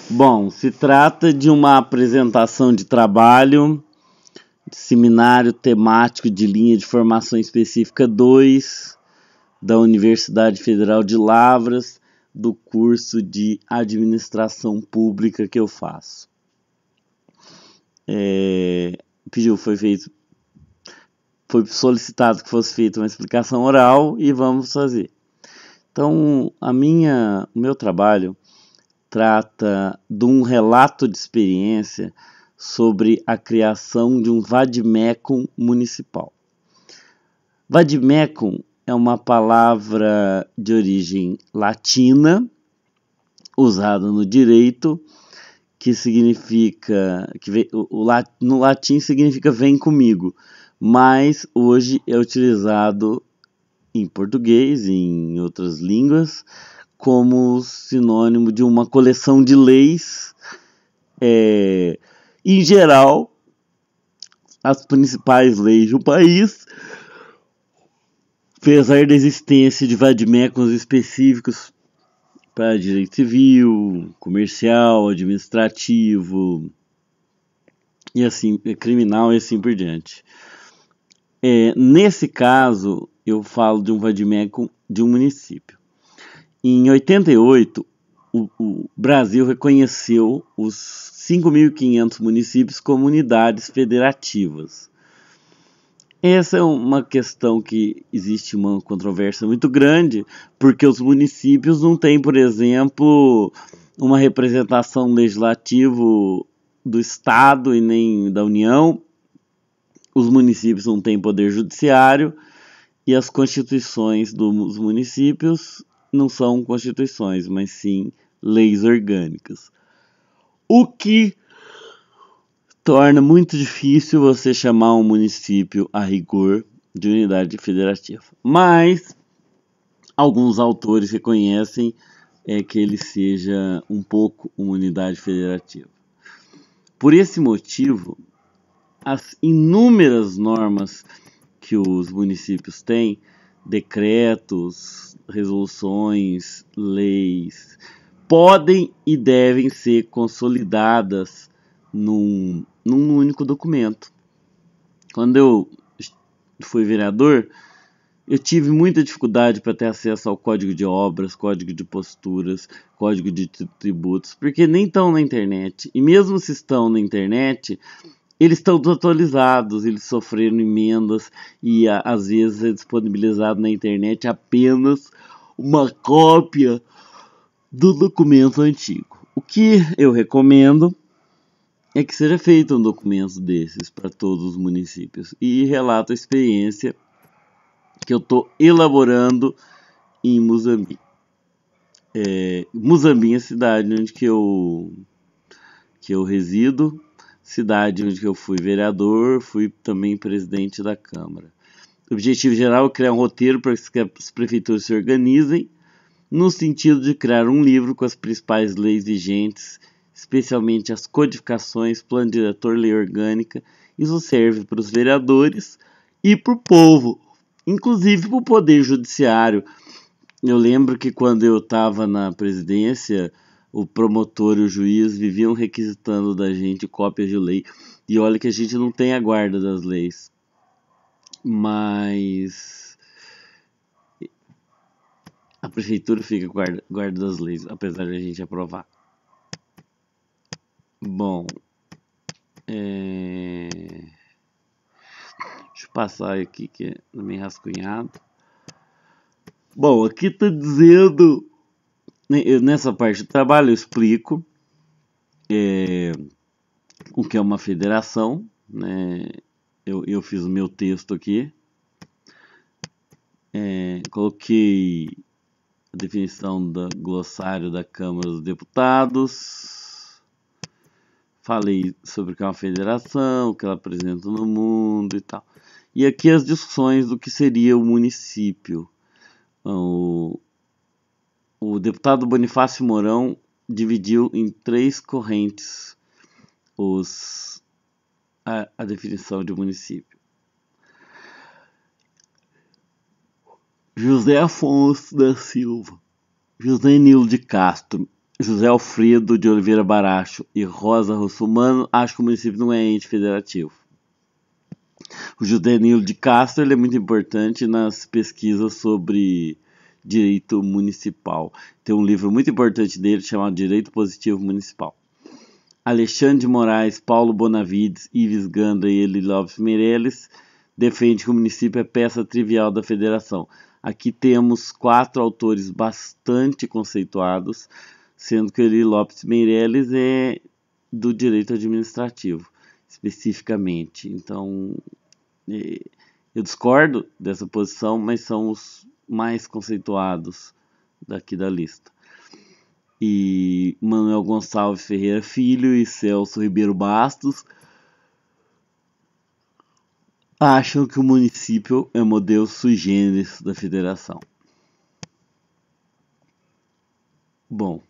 Bom, se trata de uma apresentação de trabalho, de seminário temático de linha de formação específica 2 da Universidade Federal de Lavras, do curso de Administração Pública que eu faço. Foi solicitado que fosse feita uma explicação oral e vamos fazer. Então, o meu trabalho trata de um relato de experiência sobre a criação de um vade-mecum municipal. Vade-mecum é uma palavra de origem latina, usada no direito, que significa, no latim significa vem comigo, mas hoje é utilizado em português e em outras línguas como sinônimo de uma coleção de leis. Em geral, as principais leis do país, apesar da existência de vade-mecums específicos para direito civil, comercial, administrativo e assim, criminal e assim por diante. Nesse caso, eu falo de um vade-mecum de um município. Em 88, o Brasil reconheceu os 5.500 municípios como unidades federativas. Essa é uma questão que existe uma controvérsia muito grande, porque os municípios não têm, por exemplo, uma representação legislativa do Estado e nem da União. Os municípios não têm poder judiciário e as constituições dos municípios não são constituições, mas sim leis orgânicas. O que torna muito difícil você chamar um município a rigor de unidade federativa. Mas alguns autores reconhecem que ele seja um pouco uma unidade federativa. Por esse motivo, as inúmeras normas que os municípios têm, decretos, resoluções, leis, podem e devem ser consolidadas num único documento. Quando eu fui vereador, eu tive muita dificuldade para ter acesso ao código de obras, código de posturas, código de tributos, porque nem estão na internet. E mesmo se estão na internet, eles estão desatualizados, eles sofreram emendas e às vezes é disponibilizado na internet apenas uma cópia do documento antigo. O que eu recomendo é que seja feito um documento desses para todos os municípios e relato a experiência que eu estou elaborando em Muzambique. Muzambique é a cidade onde que eu resido, cidade onde eu fui vereador, fui também presidente da Câmara. O objetivo geral é criar um roteiro para que as prefeituras se organizem, no sentido de criar um livro com as principais leis vigentes, especialmente as codificações, plano diretor, lei orgânica. Isso serve para os vereadores e para o povo, inclusive para o poder judiciário. Eu lembro que quando eu estava na presidência, o promotor e o juiz viviam requisitando da gente cópias de lei. E olha que a gente não tem a guarda das leis. Mas a prefeitura fica guarda das leis, apesar de a gente aprovar. Bom, deixa eu passar aqui que é meio rascunhado. Bom, aqui está dizendo, nessa parte do trabalho eu explico o que é uma federação, né? Eu fiz o meu texto aqui, coloquei a definição do glossário da Câmara dos Deputados, falei sobre o que é uma federação, o que ela apresenta no mundo e tal. E aqui as discussões do que seria o município. O deputado Bonifácio Mourão dividiu em 3 correntes a definição de município. José Afonso da Silva, José Nilo de Castro, José Alfredo de Oliveira Baracho e Rosa Russomano acham que o município não é ente federativo. O José Nilo de Castro ele é muito importante nas pesquisas sobre direito municipal. Tem um livro muito importante dele chamado Direito Positivo Municipal. Alexandre de Moraes, Paulo Bonavides, Ives Gandra e Eli Lopes Meirelles defende que o município é peça trivial da federação. Aqui temos 4 autores bastante conceituados, sendo que Eli Lopes Meirelles é do direito administrativo, especificamente. Então, eu discordo dessa posição, mas são os mais conceituados daqui da lista. E Manuel Gonçalves Ferreira Filho e Celso Ribeiro Bastos acham que o município é modelo sui generis da federação. Bom,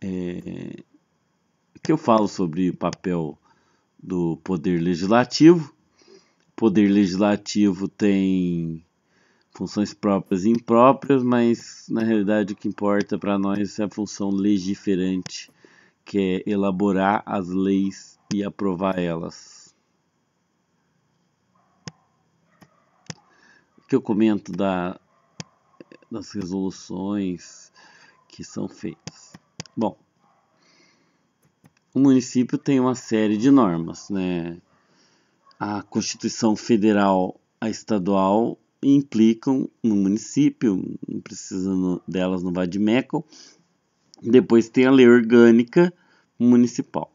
o que eu falo sobre o papel do Poder Legislativo? O Poder Legislativo tem funções próprias e impróprias, mas na realidade o que importa para nós é a função legiferante, que é elaborar as leis e aprovar elas. O que eu comento das resoluções que são feitas? Bom, o município tem uma série de normas, né? A Constituição Federal, a estadual implicam no município, não precisa delas no vade-mecum. Depois tem a lei orgânica municipal.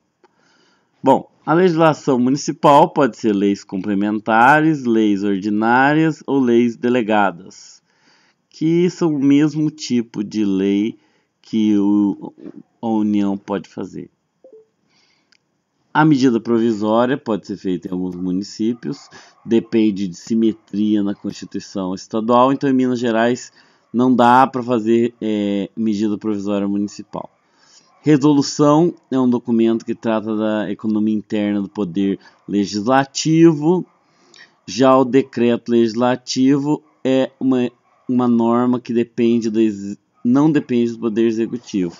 Bom, a legislação municipal pode ser leis complementares, leis ordinárias ou leis delegadas, que são o mesmo tipo de lei que a União pode fazer. A medida provisória pode ser feita em alguns municípios, depende de simetria na Constituição estadual, então em Minas Gerais não dá para fazer medida provisória municipal. Resolução é um documento que trata da economia interna do Poder Legislativo. Já o decreto legislativo é uma norma que não depende do Poder Executivo.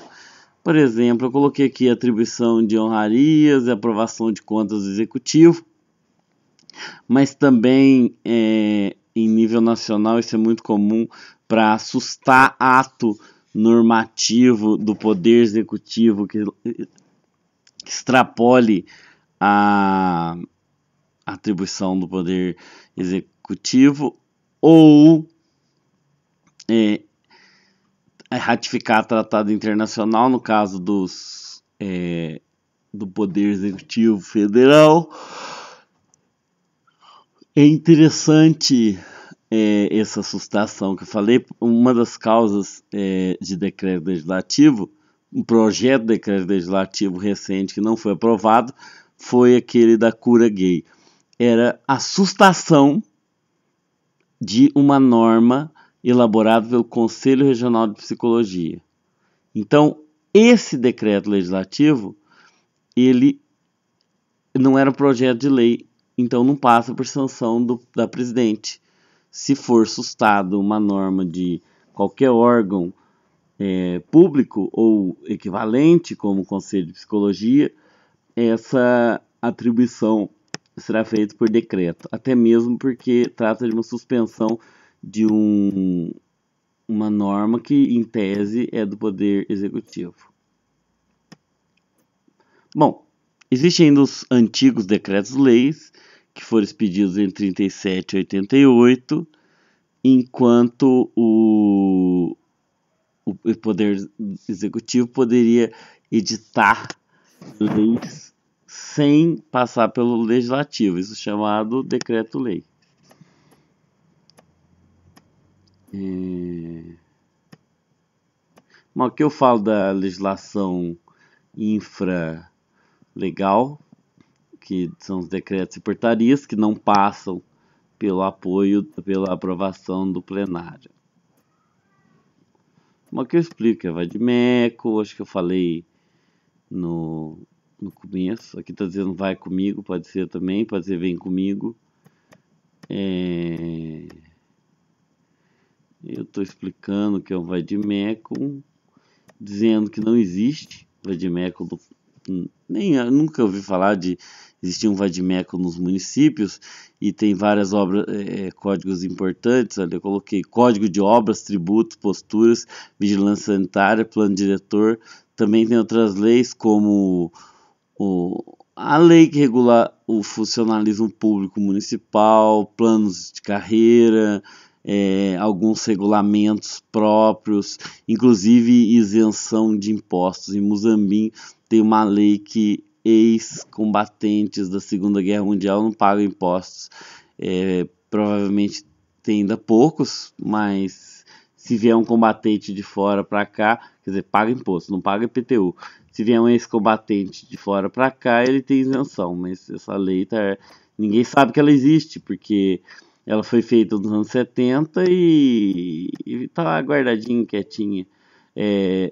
Por exemplo, eu coloquei aqui a atribuição de honrarias e aprovação de contas do Executivo, mas também em nível nacional isso é muito comum para assustar ato normativo do Poder Executivo que extrapole a atribuição do Poder Executivo ou ratificar tratado internacional, no caso do Poder Executivo Federal. É interessante essa assustação que eu falei. Uma das causas de decreto legislativo, um projeto de decreto legislativo recente que não foi aprovado, foi aquele da cura gay. Era assustação de uma norma elaborado pelo Conselho Regional de Psicologia. Então, esse decreto legislativo, ele não era um projeto de lei, então não passa por sanção da presidente. Se for sustado uma norma de qualquer órgão público ou equivalente, como o Conselho de Psicologia, essa atribuição será feita por decreto, até mesmo porque trata de uma suspensão de uma norma que, em tese, é do Poder Executivo. Bom, existem ainda os antigos decretos-leis, que foram expedidos entre 37 e 88, enquanto o Poder Executivo poderia editar leis sem passar pelo Legislativo, isso é chamado decreto-lei. Mas o que eu falo da legislação infralegal, que são os decretos e portarias que não passam pelo apoio, pela aprovação do plenário. Mas o que eu explico é vade-mecum, acho que eu falei no começo. Aqui está dizendo vai comigo, pode ser também, pode ser vem comigo. Eu estou explicando que é um vade-mecum. dizendo que não existe vadimécum, nunca ouvi falar de existir um vadimécum nos municípios, e tem várias obras, códigos importantes. Ali eu coloquei Código de Obras, Tributos, Posturas, Vigilância Sanitária, Plano Diretor. Também tem outras leis, como a lei que regula o funcionalismo público municipal, planos de carreira, alguns regulamentos próprios, inclusive isenção de impostos. Em Moçambique tem uma lei que ex-combatentes da Segunda Guerra Mundial não pagam impostos. Provavelmente tem ainda poucos, mas se vier um combatente de fora para cá, quer dizer, paga imposto, não paga IPTU. Se vier um ex-combatente de fora para cá, ele tem isenção, mas essa lei ninguém sabe que ela existe, porque ela foi feita nos anos 70 e tá lá guardadinha, quietinha.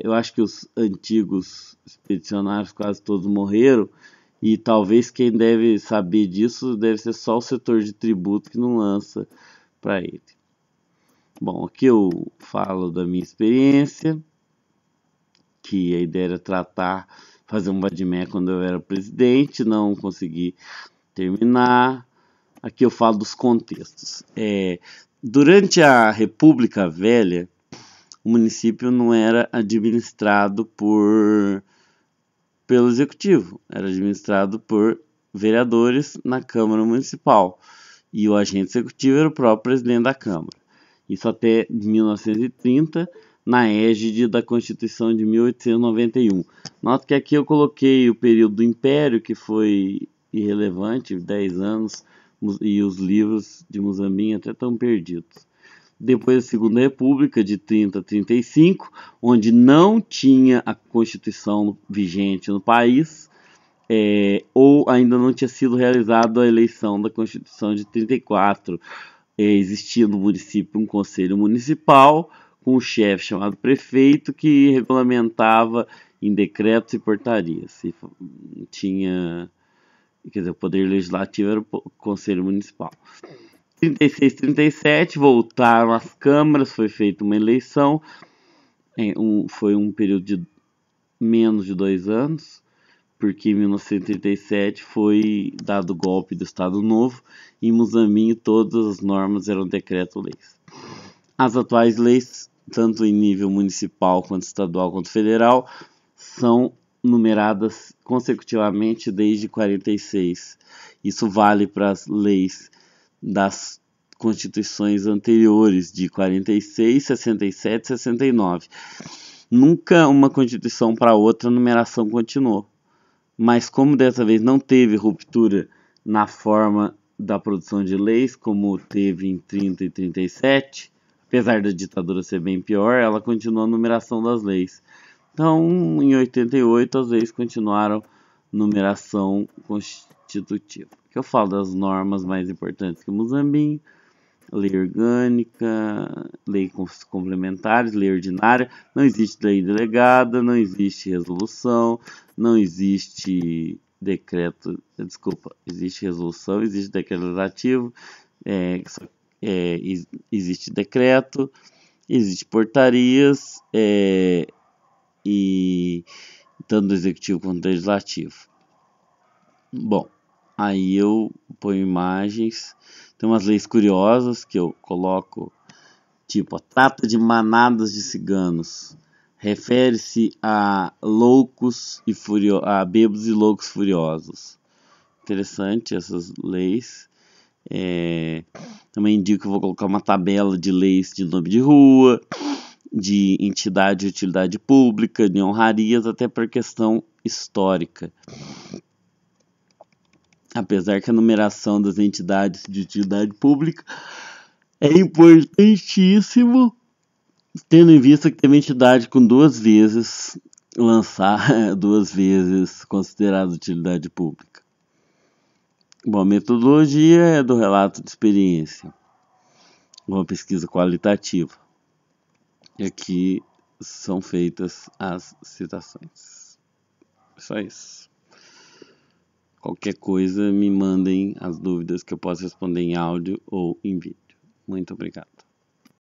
Eu acho que os antigos expedicionários quase todos morreram, e talvez quem deve saber disso deve ser só o setor de tributo, que não lança para ele. Bom, aqui eu falo da minha experiência, que a ideia era fazer um vadimé quando eu era presidente, não consegui terminar. Aqui eu falo dos contextos. Durante a República Velha, o município não era administrado pelo executivo, era administrado por vereadores na Câmara Municipal, e o agente executivo era o próprio presidente da Câmara. Isso até 1930, na égide da Constituição de 1891. Nota que aqui eu coloquei o período do Império, que foi irrelevante, 10 anos, e os livros de Moçambique até estão perdidos. Depois da Segunda República, de 30 a 35, onde não tinha a Constituição vigente no país, ou ainda não tinha sido realizada a eleição da Constituição de 34. Existia no município um conselho municipal com um chefe chamado prefeito, que regulamentava em decretos e portarias. E tinha, quer dizer, o poder legislativo era o conselho municipal. 36, 37, voltaram às câmaras, foi feita uma eleição, foi um período de menos de 2 anos, porque em 1937 foi dado o golpe do Estado Novo, e em Moçambique todas as normas eram decreto-leis. As atuais leis, tanto em nível municipal, quanto estadual, quanto federal, são numeradas consecutivamente desde 46. Isso vale para as leis das constituições anteriores, de 46, 67 e 69. Nunca uma constituição para outra a numeração continuou. Mas como dessa vez não teve ruptura na forma da produção de leis, como teve em 30 e 37, apesar da ditadura ser bem pior, ela continuou a numeração das leis. Então, em 88, as leis continuaram numeração constitutiva. Que eu falo das normas mais importantes que Moçambique: lei orgânica, lei complementares, lei ordinária. Não existe lei delegada, não existe resolução, não existe decreto, existe resolução, existe decreto legislativo, existe decreto, existe portarias, e tanto do executivo quanto do legislativo. Bom, aí eu ponho imagens. Tem umas leis curiosas que eu coloco, tipo, a trata de manadas de ciganos. Refere-se a loucos e a bêbados e loucos furiosos. Interessante essas leis. Também indico que eu vou colocar uma tabela de leis de nome de rua, de entidade de utilidade pública, de honrarias, até por questão histórica. Apesar que a numeração das entidades de utilidade pública é importantíssimo, tendo em vista que teve entidade com 2 vezes considerada utilidade pública. Bom, a metodologia é do relato de experiência, uma pesquisa qualitativa. E aqui são feitas as citações. Só isso. Qualquer coisa, me mandem as dúvidas, que eu posso responder em áudio ou em vídeo. Muito obrigado.